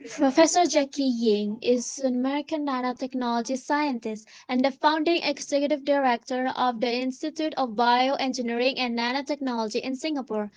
Professor Jackie Ying is an American nanotechnology scientist and the founding executive director of the Institute of Bioengineering and Nanotechnology in Singapore.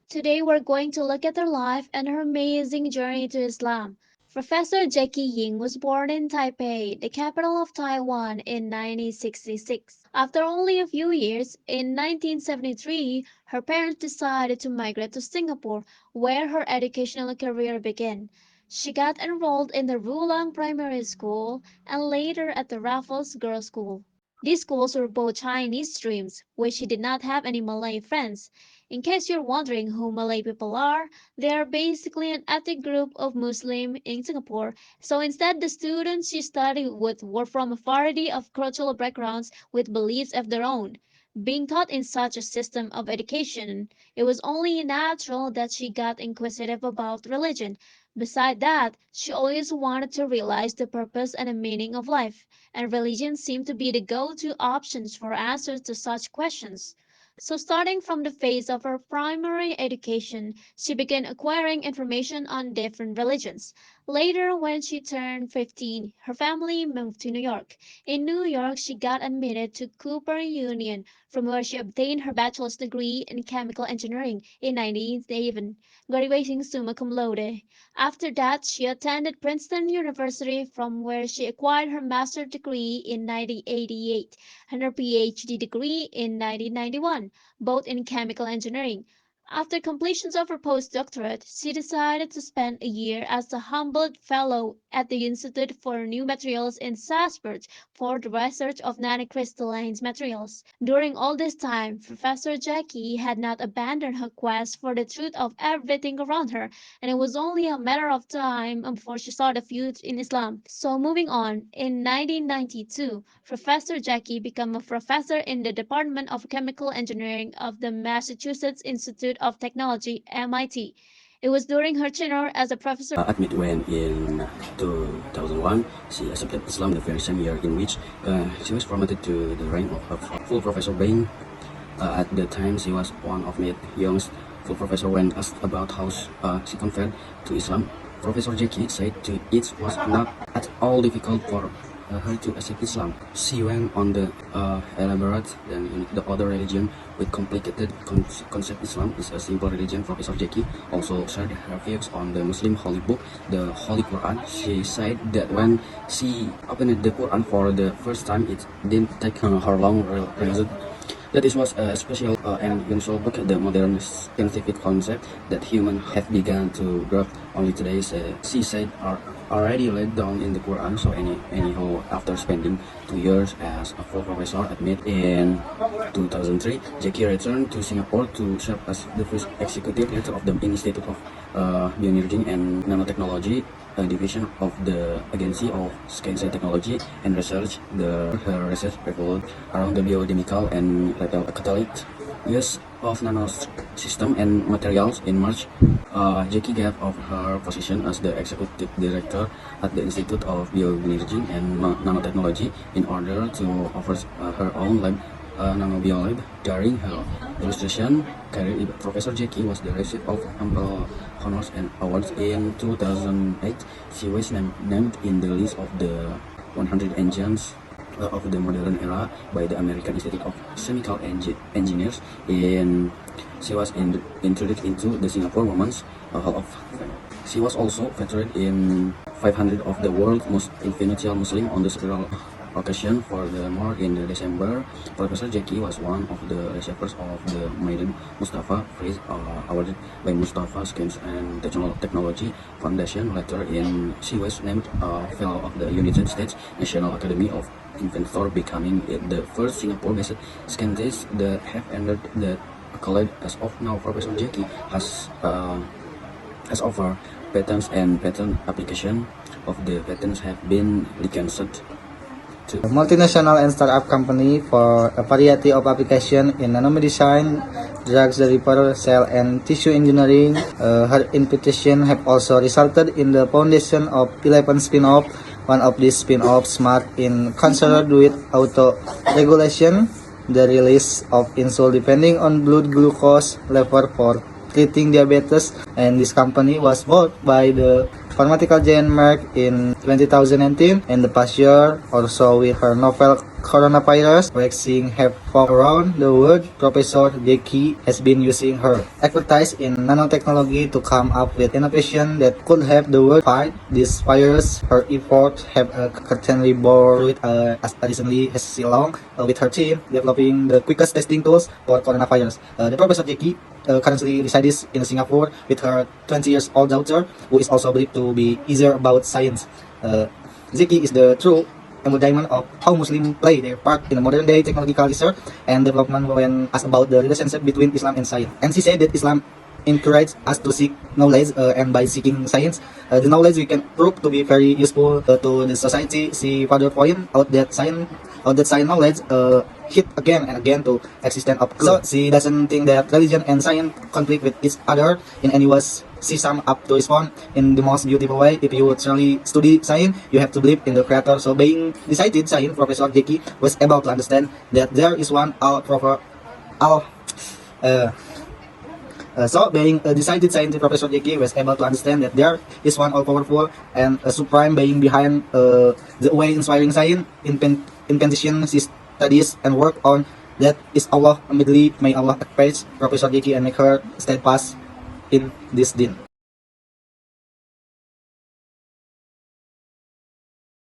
Today we're going to look at her life and her amazing journey to Islam. Professor Jackie Ying was born in Taipei, the capital of Taiwan, in 1966. After only a few years, in 1973, her parents decided to migrate to Singapore, where her educational career began. She got enrolled in the Rulang Primary School and later at the Raffles Girls' School. These schools were both Chinese streams, which she did not have any Malay friends. In case you're wondering who Malay people are, they are basically an ethnic group of Muslim in Singapore. So instead, the students she studied with were from a variety of cultural backgrounds with beliefs of their own. Being taught in such a system of education, it was only natural that she got inquisitive about religion. Beside that, she always wanted to realize the purpose and the meaning of life, and religion seemed to be the go-to options for answers to such questions. So starting from the phase of her primary education, she began acquiring information on different religions. Later, when she turned 15, her family moved to New York. In New York, she got admitted to Cooper Union, from where she obtained her bachelor's degree in chemical engineering in 1987, graduating summa cum laude. After that, she attended Princeton University, from where she acquired her master's degree in 1988 and her PhD degree in 1991, both in chemical engineering. After completion of her postdoctorate, she decided to spend a year as a Humboldt Fellow at the Institute for New Materials in Salzburg for the research of nanocrystalline materials. During all this time, Professor Jackie had not abandoned her quest for the truth of everything around her, and it was only a matter of time before she saw the future in Islam. So moving on, in 1992, Professor Jackie became a professor in the Department of Chemical Engineering of the Massachusetts Institute of Technology, MIT. It was during her tenure as a professor. Admit when in 2001 she accepted Islam the very same year in which she was promoted to the rank of a full professor being at the time she was one of the youngest full professor. When asked about how she converted to Islam, Professor Jackie said it was not at all difficult for her to accept Islam. She went on the elaborate than in the other religion with complicated concept. Islam is a simple religion. Professor Jackie also shared her views on the Muslim holy book, the Holy Quran. She said that when she opened the Quran for the first time, it didn't take her long realized that it was a special and unusual book, the modern scientific concept that humans have begun to grasp only today. She said are already laid down in the Quran. So anyhow, after spending 2 years as a full professor, admit in 2003, Jackie returned to Singapore to serve as the first executive director of the Institute of Bioengineering and Nanotechnology, a division of the Agency of Science and Technology and Research. Her research revolved around the biochemical and catalytic use of nanosystem and materials. In March, Jackie gave up her position as the executive director at the Institute of Bioengineering and Nanotechnology in order to offer her own lab, nanobiolab. During her illustration career, Professor Jackie was the recipient of ample honors and awards. In 2008, she was named in the list of the 100 engines of the modern era by the American Institute of Chemical Engineers. She was introduced into the Singapore Women's Hall of Fame. She was also featured in 500 of the world's most influential Muslim on the several occasion. Furthermore, in December, Professor Jackie was one of the recipients of the Maiden Mustafa Prize awarded by Mustafa Science and Technology Foundation. Later, she was named a Fellow of the United States National Academy of Inventors, becoming the first Singapore-based scientist that have entered the accolade. As of now, Professor Jackie has over patents and patent application of the patents have been licensed to a multinational and startup company for a variety of applications in nanomedicine, drugs delivery, cell and tissue engineering. Her invitation have also resulted in the foundation of 11 spin-offs. One of these spin-offs marked in concert with auto-regulation, the release of insulin depending on blood glucose level for treating diabetes, and this company was bought by the pharmaceutical giant Merck in 2019. In the past year, also with her novel coronavirus vaccine have fought around the world, Professor Jackie has been using her expertise in nanotechnology to come up with innovation that could help the world fight this virus. Her efforts have currently bore fruit as recently as she along with her team developing the quickest testing tools for coronavirus. The Professor Jackie currently resides in Singapore with her 20 years old daughter, who is also believed to be eager about science. Zeki is the true embodiment of how Muslims play their part in the modern day technological research and development when asked about the relationship between Islam and science. And she said that Islam encourages us to seek knowledge, and by seeking science, the knowledge we can prove to be very useful to the society. She further pointed out that science knowledge hit again and again to existence of good. So she doesn't think that religion and science conflict with each other in any way. She sum up to respond in the most beautiful way: if you truly study science, you have to believe in the creator. So being decided science, Professor Jackie was able to understand that there is one So being a decided scientist, Professor Jackie was able to understand that there is one all-powerful and a supreme being behind the way inspiring science, invention she studies and work on. That is Allah. Immediately, may Allah praise Professor Jackie and make her steadfast in this din.